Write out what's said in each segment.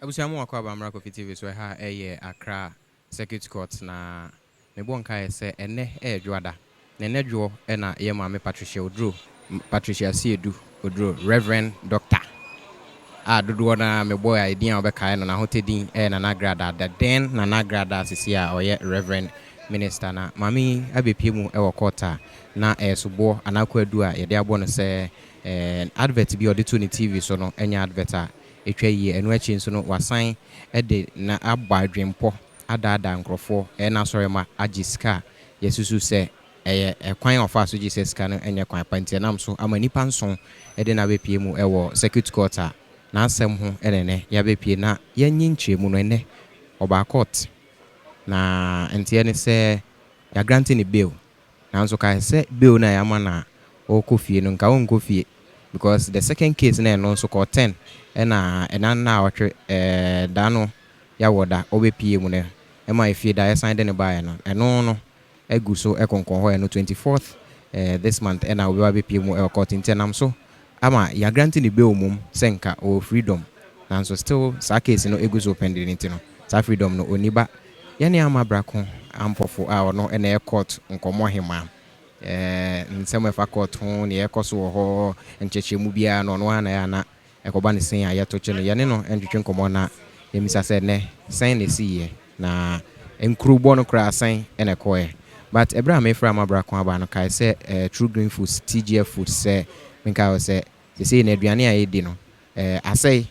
Abusiamu wakwa Amra KOFI TV so ha Accra Circuit Court na me bon kai se ene dwada na ene dwo na ye maame Patricia Siedu Odro Reverend Doctor dodo na me boy idea obeka no na hotedin na Agradaa den na Agradaa sisi a oye Reverend Minister na mami abepie e court na subo anakwadu a ye de abo no se advert bi ode to ni TV so no enya advert a etwa yi enu achi nso no wasan de na abba adwempo adada nkrofo na sorema agiska yesusu se kwan ofa so Jesus ka no enye kwan pantie nam so amanipa nso de na bepie mu ewo circuit court a na asem ho enene ya bepie na yanyinchie mu no ene oba court na entie ne se ya granting ni bail na nso ka se bail na ya ma na okofie no nka onkofie because the second case na no so court 10 na watwe dano ya woda obepie mu ne ma ifie da sign de ne bae no no egu so ekonkon ho no 24th this month na we wa bepie mu court intenam so ama ya granting the bail mum senka o freedom na so still sa case no egu so pending no sa freedom no oniba yani ama brako ampofo a no na court nkomo hema nsema fa court ho ne ekoso ho nchechemu bia no ana ya na ekoba ne sen a yetoche no yene no entwetwe nkomo na yemisa se ne sen ne siye na enkrubo no kra sen ene koe but ebra me fra mabra ko aba no kai se True Green Foods TGF Foods se minka se se ne aduane a yedi no asai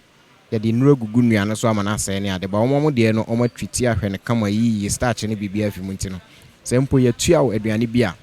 ya di nuro gugu nuane so ama na asai ne ade ba omo de no omo twiti ahwe ne kama yi starch ne bibia afi mu ntino se mpo ye tua wo aduane bia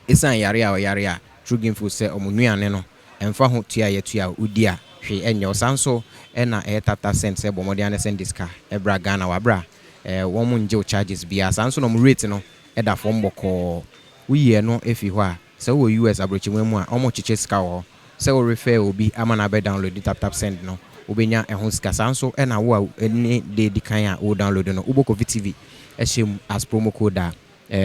esan yare a True Green Foods se omo nuane no emfa ho tua ye tua udi a hwe enyo sanso na tata cent se bomode ane send diska ebra Ghana wabra wo mu nje charges bia sanso no rate no eda fom boko wiye no efi ho a se wo US abrochimwe mu a omo chiche ska wo se wo refer obi ama na be download tap send no obenya ehun ska sanso na wo ni de dikan a wo download no ubo KOFI TV ehim as promo code a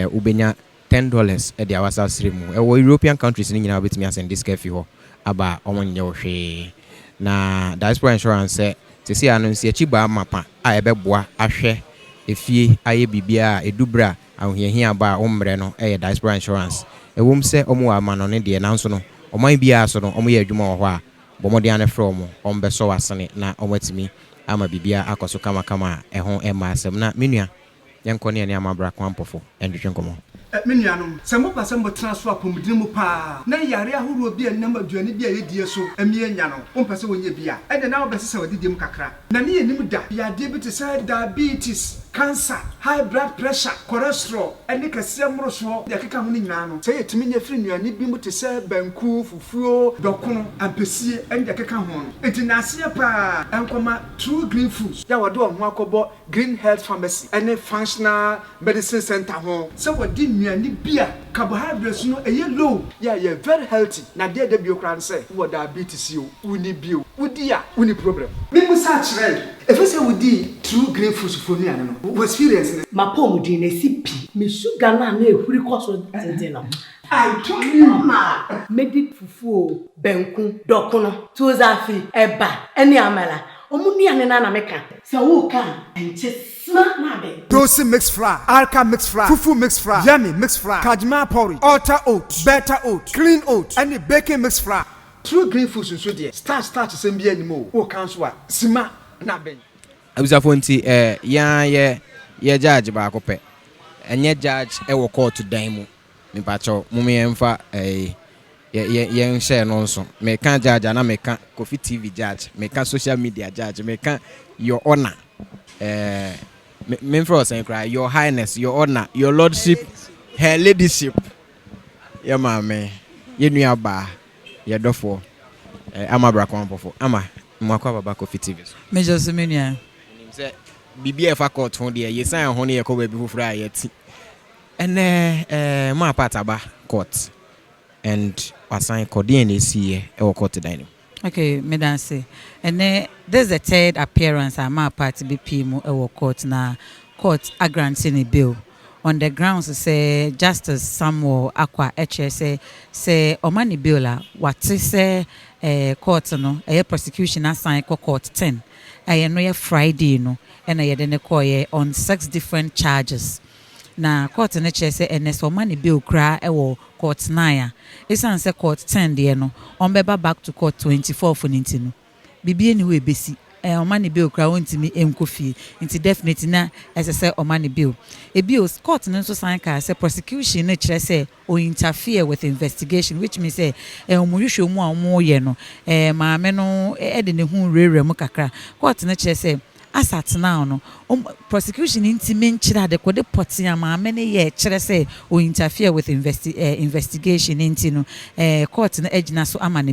obenya $10 e dia wasa stream wo European countries ni nyina obetimi asend diska fi ho aba omo nye wo hwe na diaspora insurance se anunsi achiba mapa a ebeboa ahwe efie aye bibia edubra ahihia ba omre no diaspora insurance ewom se omo ama no ne de na nso no oman bia so no omo ye adwuma wo ho a bomode ane from ombeso wasene na omatimi ama bibia akoso kama eho ema asem na menua yenko ne amabra kwampofo endwetwe nkomo Minianum, some of us transfer from Dimupa. Na yare who will be a number to any idea so, a mere yano, one person will be a, and now best with the Dimkakra. Nani and Nimuda, ya diabetes, diabetes, cancer, high blood pressure, cholesterol, and Nika Samroswo, the Kakamino. Say it to me, a friend, you need to say Banku, Fufuo, Dokuno, and Pessi, and the Kakamon. It's in Asia Pa, and Koma, True Green Foods. Yawado, Makobo, Green Health Pharmacy, and a functional medicine center home. So what did ni beer carbohydrates no low yeah very healthy na there the biokran say what diabetes you uni bio udia uni problem me musa chire if you say udi True Green Foods for me no experience ma pom di na sipi me sugar na ehuri koso tenten na I told you ma medi fufu benku dokuno tuzafi eba eni amala omunuane na meka se wo kan enche Dosi mixed fry, Alka mixed fry, Fufu mixed fry, Yummy mixed fry, Kajma porridge, Alta oat, Better oat, Clean oat, and the baking mixed fry. True Green Foods in Sweden. Start to send me anymore. O kanswa, Sima naben. Abusafonti ya judge ba kope. Enye judge wo court dan mu. Me pacho mumi emfa ye share no so. Me kan judge na me kan KOFI TV judge, me kan social media judge, me kan your honor. Memphis and cry, Your Highness, Your Honor, Your Lordship, Her Ladyship. Yeah, mamma, you knew about your dofo. I'm a braconpofo. Ama, Mwakwa KOFI TV. Major Seminia. BBF court on the yes, I am honey a cover before fry yet. And my pataba court and assign Cordian is here or court dining. Okay, Madam say, and this is the third appearance. I'm a party BP mu court na court a granting a bill. on the grounds say Justice Samuel Akwa Eche say Omani Biola what say court no prosecution assign court 10 no Friday no and then on 6 different charges. Na court na say NS Omani bill kra court 9 esan say court 10 de no on beba back to court 24 for nintino bibi anyway besi Omani bill kra wontimi enkofi nti definitely na say Omani bill bills court no so sign ka say prosecution na kire say o interfere with investigation, which means say omuhwehwe mu a omo ye no maame no de ne hu rere mu kakra court na kire say as at now no prosecution intimate chira de kode poti amaame ne ye kire say o interfere with investigation into no court na ejina so amane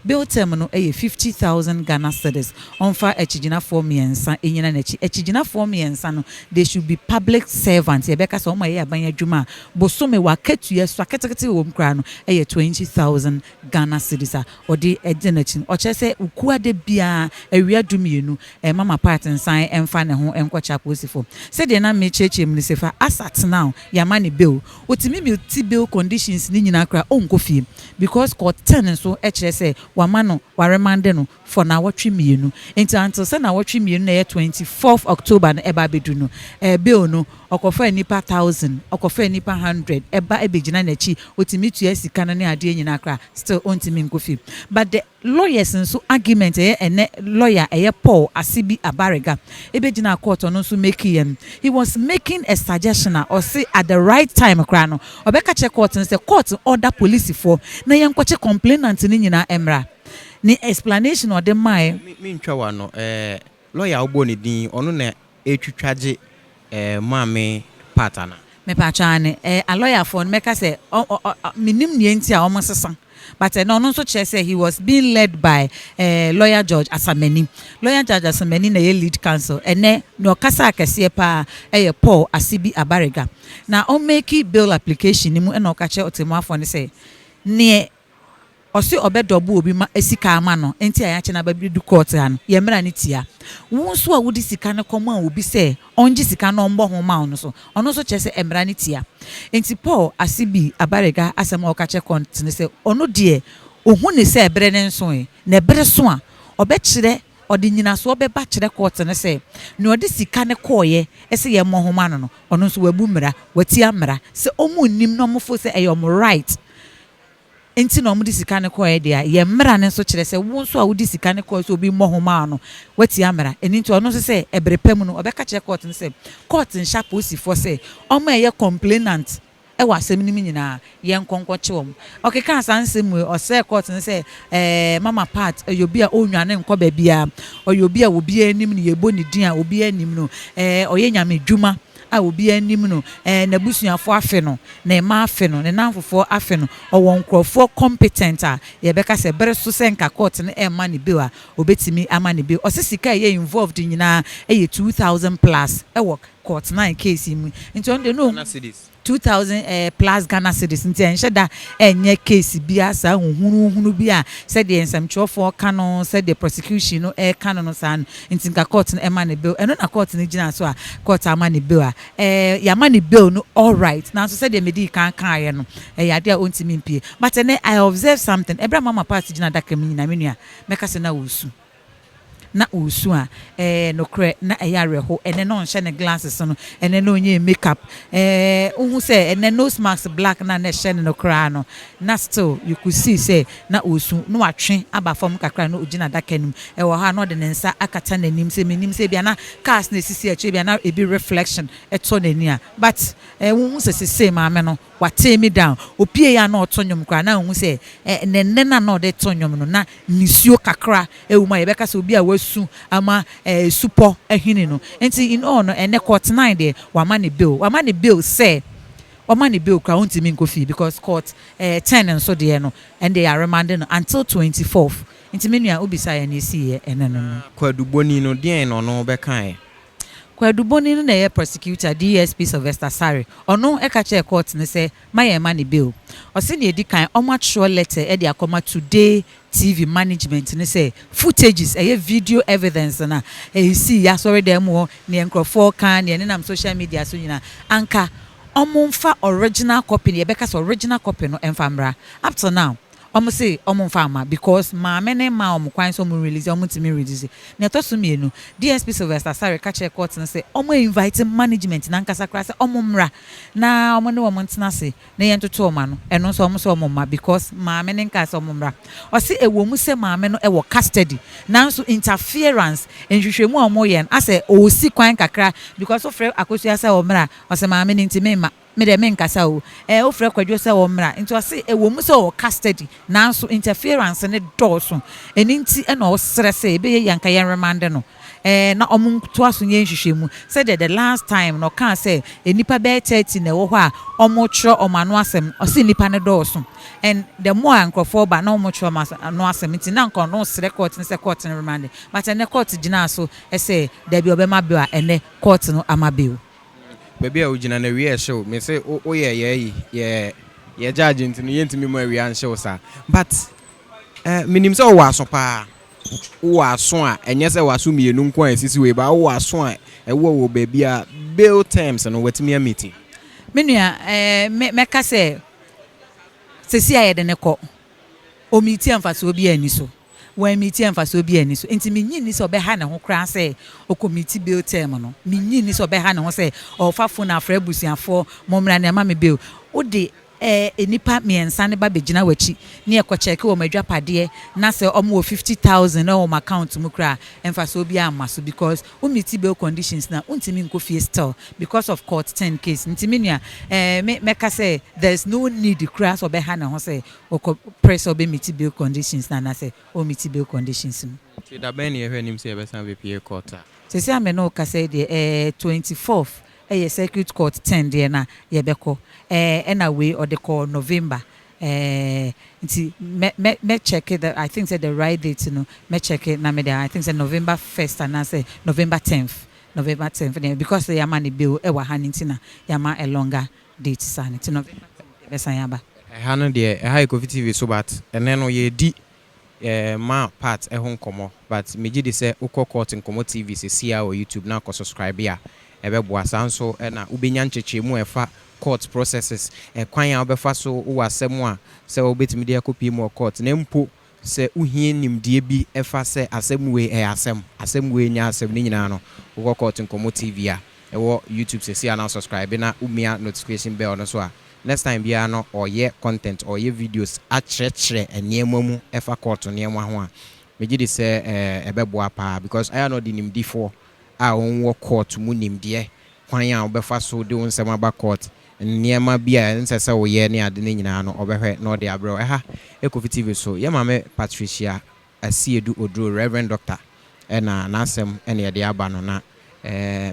bill term no 50,000 Ghana cedis onfa echigina for miensa enyina na echigina for miensa no they should be public servants ye beka so o ma ye aban adwuma bosome wa katuye so aketekete wo mkra no 20,000 Ghana cedis or the ejenachi o kire say ukua de bia awia dumienu mama part nsan emfa ne ho enkwacha posifo said na me cheche mu sefa asat now yamani bill otimi multi bill conditions ni nyina kra onkofie because court 10 so kire say wamano waremande no for na watwe mienu until say na watwe mienu na 24th October na eba bedu no bill no okofa nipa 1000 okofa nipa 100 eba ebegina na chi otimi tu sika na ne ade nyina kra still ontimi nkofie but the lawyers nso argument ene lawyer Paul Asibi Abarega ebegina court on so making he was making a suggestion or say at the right time kra no obeka check court and say court order police for na yenkwache complainant ni nyina emra ni explanation or the mai me ntwa wa no lawyer obo ni din ono na etwitwaje mame partner me pachane a lawyer for meka say minim nie nti a omosesa but no so say he was being led by lawyer George Asameni na lead counsel ene no kasa akese pa Paul Asibi Abarega na o make bail application ni mu e no ka che otemu afo ne say ne osi obedobu obi ma esika ama no enti aya che na babidu court han ye mra ne tia wonso a wodi sika ne komo a obi say onji sika no mbo ho ma ono so che se emra ne tia enti Paul Asibi Abarega asema okache court ne say ono de ohu ne say ebre ne nso na ebre so a obekire odi nyina so obeba kire court ne say ne odi sika ne koye ese ye mo ho ma no ono so wabu mra watia mra se omu nim no mofo say eyom right enti no mudi sika ne koye dia ye mra ne so kire se wonso a wudi sika ne koye so obi mo homa no wati amra eni nti ono se ebrepam no obeka kire court ne se court nsha police for say omo eye complainant wa asem ni nyina ye nkonko chewom okeka asansem o se court ne se mama part oyobi a onwane nko ba bia oyobi a obi anim ne yebo ne din a obi anim no oye nyame dwuma a obi anim no na busuafo afe no na ema afe no na nanfofo afe no owo nkrofo competent a ye beka se bere so se nka court ne ema ne bill a obetimi ama ne bill osisika ye involved nyina 2000 plus wo court 9 case mu nti on de no 2000 plus Ghana cedis nti enheda enye case bia sa hunu bia said the ensamchofo kano said the prosecution no kano no san nti nka court no ema ne bill eno na court ne gina so a court ama ne bill a ya ma ne bill no all right na so said the medi kan ye no ya dia ontimi mpie but then I observe something ebra mama party gina daka mi na menua meka se na wosu na usu a no kre na eyare ho ene no nhye ne glasses no ene no onye makeup uhu say ene nose mask black na ne hye no kra no na still you could see say na usu no atwe aba fam kakra no ogina dakanim wo ha no de ne nsa akata nanim say menim say bia na cars na sisi ache bia na ebi reflection eto nani a but uhu say maame no wate me down opie ya na otonyom kra na uhu say ne na no de tonyom no na nisuo kakra ewuma ye beka say obi a su ama supo ehini no enti in all no ene court 9 there wamane bill say wamane bill kra ontimi nkofi because court 10 and so there no and they are remanding until 24th enti menua obisa ya na esi ene no kwaduboni no den no bekan kwaduboni no na ye prosecutor DSP Sylvester Sare ono ekache court ne say maye mane bill osi na edikan omatro letter e de akoma today TV management ne say footages video evidence na see ya sorry dem wo ne nkrofo kan ne nam social media so nyina anka Omunfa original copy, the Becca's original copy no enfamra. Up to now. Say farmer because ma mene ma kwan so mu release timi release na to so mienu DSP Sylvester Sare ka che court na say invite management na nkasa kra say mra na ne ntena se na ye ntoto ma no eno so so ma because ma mene nka so mra o se ewo mu se ma me no ewo custody na so interference enhwehwemu ye ase o si kwan kakra because of akosia say mra o se ma mene ntime ma me de men kasa o ofre kwadwo se wo mra nti o se ewo mu se o custody nanso interference ne dawson eni nti e na o sere se ebe ye yanka yen remande no na to aso nye nhwehwemu said the last time no kan say enipa be 30 na wo ho a kro omano asem o se nipa ne dawson and the more ankrofo ba na kro no asem nti na nko no sere court ne se court ne remande but ene court gina so e say da bi obema bi a ene court no amabeo baby a ugina na we show me say oh yeah judge ntino yentimi mo we an show sa but minim say o waso pa o waso a enye say waso mienu nko an sisi we ba o waso a wo baby a bail terms no watimi a meeting menua meka say sesi aye de ne ko o meeting amfaso obi ani so when meeting amfaso obi ani so enti menyi ni so be ha ne ho kra say o committee bail term no menyi ni so be ha ne ho say o fa phone afra busiafo momra ne ma me bail o de enipa miensa ne ba begina wachi ne ekọ check wo madwapade na se omo 50,000 na wo account mu kra emfaso obi amaso because o meet bail conditions na untimi nko fie still because of court 10 case ntimi nua meka say there's no need kra so be ha na ho say o press obi meet bail conditions na say o meet bail conditions ti da ben ye hwenim say be san be pie court se se ameno ka say the 24th circuit court 10 there na yebeko we or the call November nti me check it I think say the right date no me check it na me there I think say November 1st and I say November 10th because the yama ni bill e wa haninti na yama a longer date san nti November 10th be san yaba hano de KOFI TV so but ene no ye di ma part ho nkomo but me gidi say ukọ court nkomo TV se sia o YouTube na ko subscribe ya ebeboa sanso na ubenya nchechemu efa court processes kwan ya obefa so wo asem a se obetimi de akopi mu court na mpo se uhie nimdie bi efa se asem we asem we nya asem ni nyina no wo court nkomo TV a ewo YouTube se sia na subscribe na umia notification bell no so a next time bia no oye content oye videos a chrechere eniemu mu efa court niemu ho a megidi se ebeboa pa because I know the nimdifo a onwo court mu nimde kwan a obefa so de onsem aba court niema bia nsese wo ye ne ade ne nyina no obehwe no de abro KOFI TV so ye mame Patricia Asiedu Odro Reverend Doctor na nasem ene de aba no na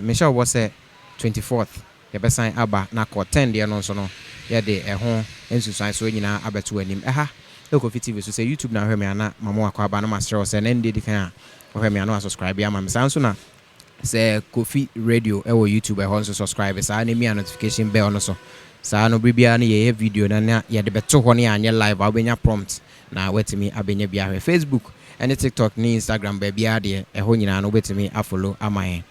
me sure wo say 24th ye besan aba na court 10 de no so no ye de ho ensusan so nyina abeto anim KOFI TV so say YouTube na hwe me ana mamo akwa aba na master so na ndi kan a hwe me ana subscribe ya mame sanso na say KOFI Radio ewo YouTube so subscribe sa na mi notification bell no so sa no bibia na ye video na ye de beto ho na anye live abenya prompt na wetimi abenya bia hwe Facebook and TikTok ni Instagram ba bia de ho nyina no wetimi afollow amaye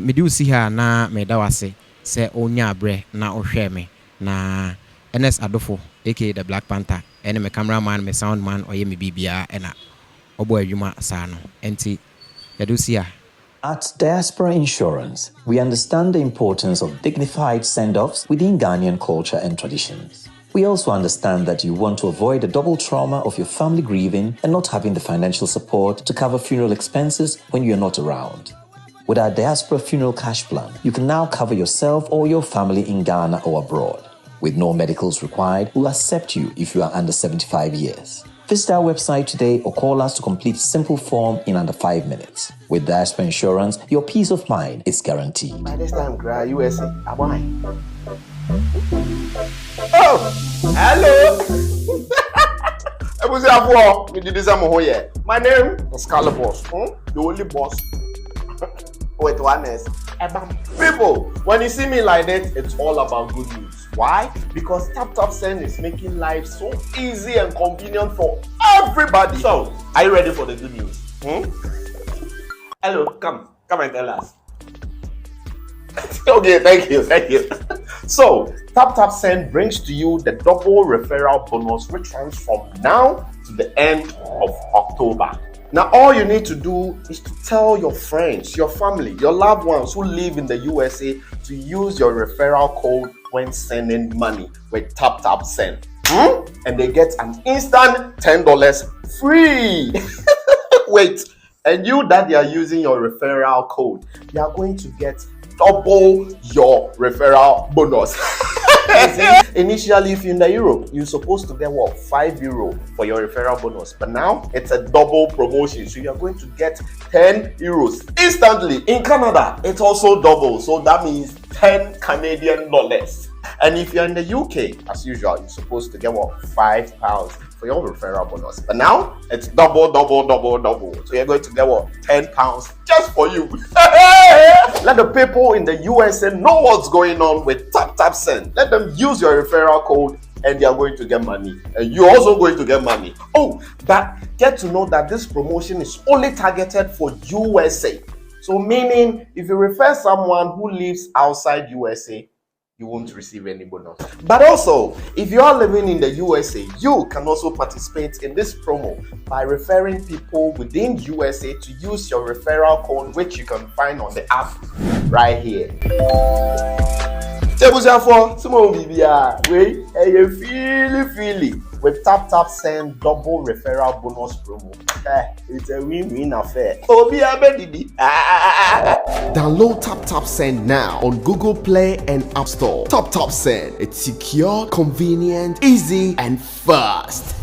me di usi ha na me da wase se onya abre na ohwe me na NS Adofo aka the Black Panther and me cameraman me sound man oye me bibia na obo adwuma sa no enti ye do si ha. At Diaspora Insurance, we understand the importance of dignified send-offs within Ghanaian culture and traditions. We also understand that you want to avoid the double trauma of your family grieving and not having the financial support to cover funeral expenses when you're not around. With our Diaspora Funeral Cash Plan, you can now cover yourself or your family in Ghana or abroad. With no medicals required, we'll accept you if you are under 75 years. Visit our website today or call us to complete a simple form in under 5 minutes. With Diaspora Insurance, your peace of mind is guaranteed. By this time, USA, why? Oh, hello. My name is Scarlet Boss. The only boss. Wait, one is people. When you see me like that, it's all about good news. Why? Because Tap Send is making life so easy and convenient for everybody. So, are you ready for the good news? Hello, come and tell us. Okay, thank you. So, Send brings to you the double referral bonus, which runs from now to the end of October. Now, all you need to do is to tell your friends, your family, your loved ones who live in the USA to use your referral code when sending money with Send. And they get an instant $10 free. Wait, and you that they are using your referral code, you are going to get double your referral bonus. Initially, if you're in the Europe, you're supposed to get €5 for your referral bonus, but now it's a double promotion, so you're going to get €10 instantly. In Canada, it's also double, so that means 10 Canadian dollars. And if you're in the UK, as usual, you're supposed to get £5 for your referral bonus, but now it's double. So you're going to get £10 just for you. Let the people in the USA know what's going on with Send. Let them use your referral code and they are going to get money, and you're also going to get money. Oh, but get to know that this promotion is only targeted for USA. So meaning, if you refer someone who lives outside USA, you won't receive any bonus. But also, if you are living in the USA, you can also participate in this promo by referring people within USA to use your referral code, which you can find on the app right here. For some of feely with Send double referral bonus promo. It's a win-win affair. Download Send now on Google Play and App Store. Send. It's secure, convenient, easy, and fast.